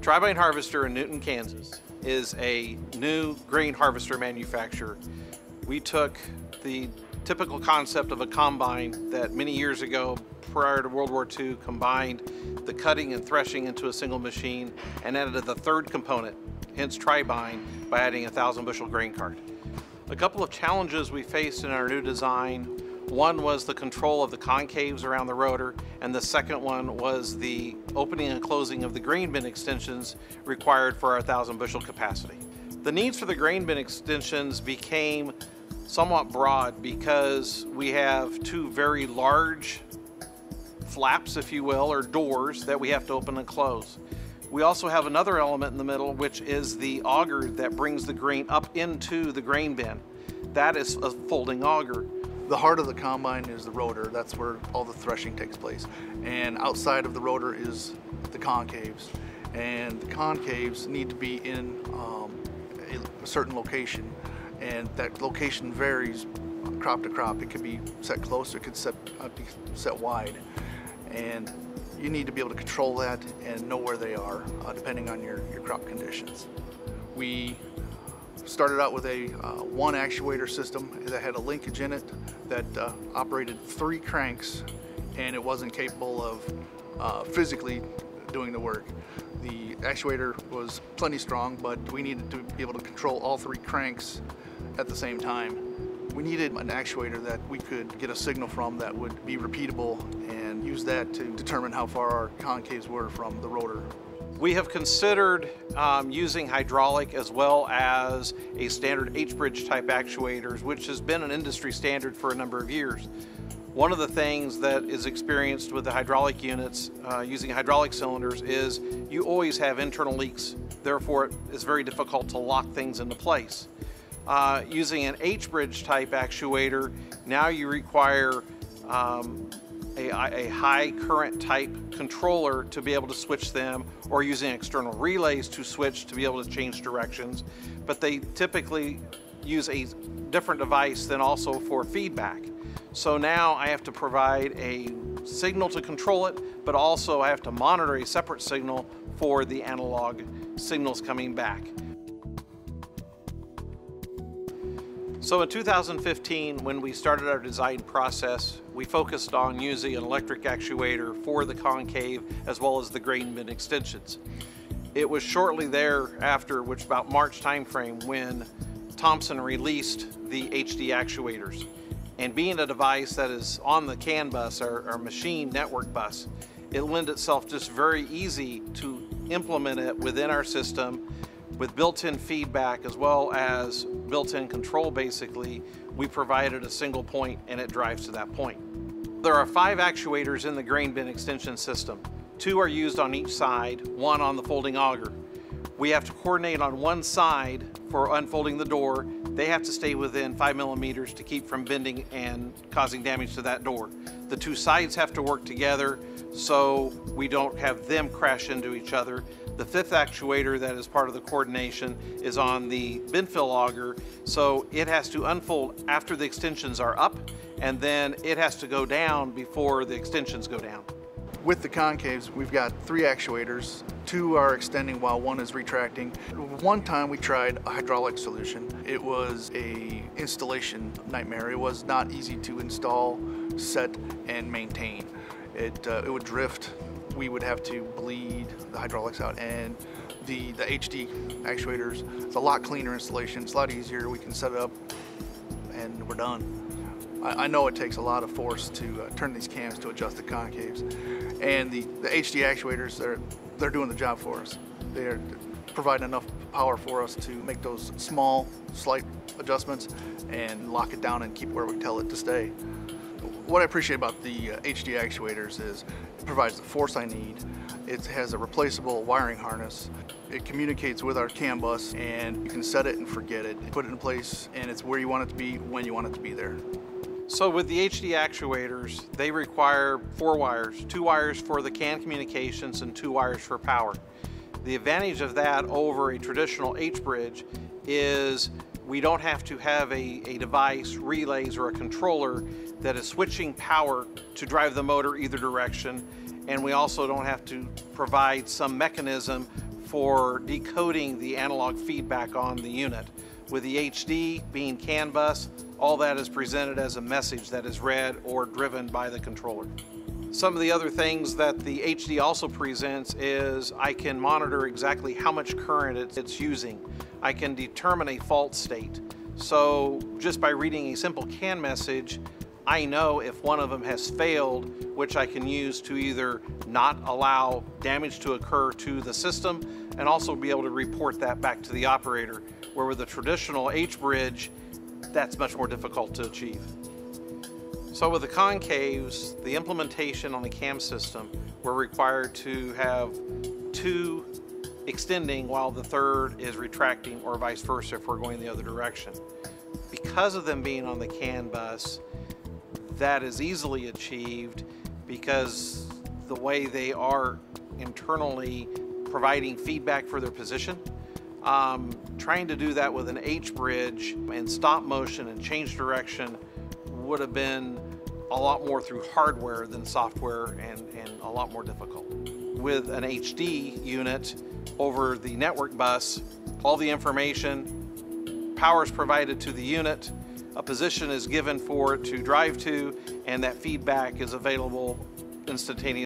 Tri-Vine Harvester in Newton, Kansas is a new grain harvester manufacturer. We took the typical concept of a combine that many years ago, prior to World War II, combined the cutting and threshing into a single machine and added the third component, hence Tri-Vine, by adding a 1,000 bushel grain cart. A couple of challenges we faced in our new design. One was the control of the concaves around the rotor, and the second one was the opening and closing of the grain bin extensions required for our 1,000 bushel capacity. The needs for the grain bin extensions became somewhat broad because we have two very large flaps, if you will, or doors that we have to open and close. We also have another element in the middle, which is the auger that brings the grain up into the grain bin. That is a folding auger. The heart of the combine is the rotor. That's where all the threshing takes place. And outside of the rotor is the concaves. And the concaves need to be in a certain location. And that location varies crop to crop. It could be set close, it could be set wide. And you need to be able to control that and know where they are, depending on your crop conditions. We started out with a one actuator system that had a linkage in it that operated 3 cranks, and it wasn't capable of physically doing the work. The actuator was plenty strong, but we needed to be able to control all 3 cranks at the same time. We needed an actuator that we could get a signal from that would be repeatable and use that to determine how far our concaves were from the rotor. We have considered using hydraulic as well as a standard H-bridge type actuators, which has been an industry standard for a number of years. One of the things that is experienced with the hydraulic units using hydraulic cylinders is you always have internal leaks. Therefore, it's very difficult to lock things into place. Using an H-bridge type actuator, now you require a high current type controller to be able to switch them, or using external relays to switch to be able to change directions. But they typically use a different device than also for feedback. So now I have to provide a signal to control it, but also I have to monitor a separate signal for the analog signals coming back. So in 2015, when we started our design process, we focused on using an electric actuator for the concave as well as the grain bin extensions. It was shortly thereafter, which about March timeframe, when Thomson released the HD actuators. And being a device that is on the CAN bus, or machine network bus, it lent itself just very easy to implement it within our system with built-in feedback as well as built-in control. Basically, we provided a single point and it drives to that point. There are 5 actuators in the grain bin extension system. 2 are used on each side, 1 on the folding auger. We have to coordinate on one side for unfolding the door. They have to stay within 5 millimeters to keep from bending and causing damage to that door. The 2 sides have to work together so we don't have them crash into each other. The 5th actuator that is part of the coordination is on the bin fill auger, so it has to unfold after the extensions are up, and then it has to go down before the extensions go down. With the concaves, we've got 3 actuators. 2 are extending while 1 is retracting. One time we tried a hydraulic solution. It was a installation nightmare. It was not easy to install, set, and maintain. It would drift. We would have to bleed the hydraulics out, and the HD actuators, it's a lot cleaner installation. It's a lot easier. We can set it up and we're done. I know it takes a lot of force to turn these cams to adjust the concaves, and the HD actuators, they're doing the job for us. They're providing enough power for us to make those small, slight adjustments and lock it down and keep it where we tell it to stay. What I appreciate about the HD actuators is it provides the force I need. It has a replaceable wiring harness. It communicates with our CAN bus, and you can set it and forget it. Put it in place, and it's where you want it to be, when you want it to be there. So with the HD actuators, they require 4 wires, 2 wires for the CAN communications and 2 wires for power. The advantage of that over a traditional H-bridge is we don't have to have a device, relays, or a controller that is switching power to drive the motor either direction, and we also don't have to provide some mechanism for decoding the analog feedback on the unit. With the HD being CAN bus, all that is presented as a message that is read or driven by the controller. Some of the other things that the HD also presents is I can monitor exactly how much current it's using. I can determine a fault state. So just by reading a simple CAN message, I know if one of them has failed, which I can use to either not allow damage to occur to the system and also be able to report that back to the operator, where with a traditional H-bridge, that's much more difficult to achieve. So with the concaves, the implementation on the CAM system, we're required to have two extending while the third is retracting, or vice versa if we're going the other direction. Because of them being on the CAN bus, that is easily achieved because the way they are internally providing feedback for their position. Trying to do that with an H-bridge and stop motion and change direction would have been a lot more through hardware than software, and a lot more difficult. With an HD unit over the network bus, all the information, power is provided to the unit, a position is given for it to drive to, and that feedback is available instantaneously.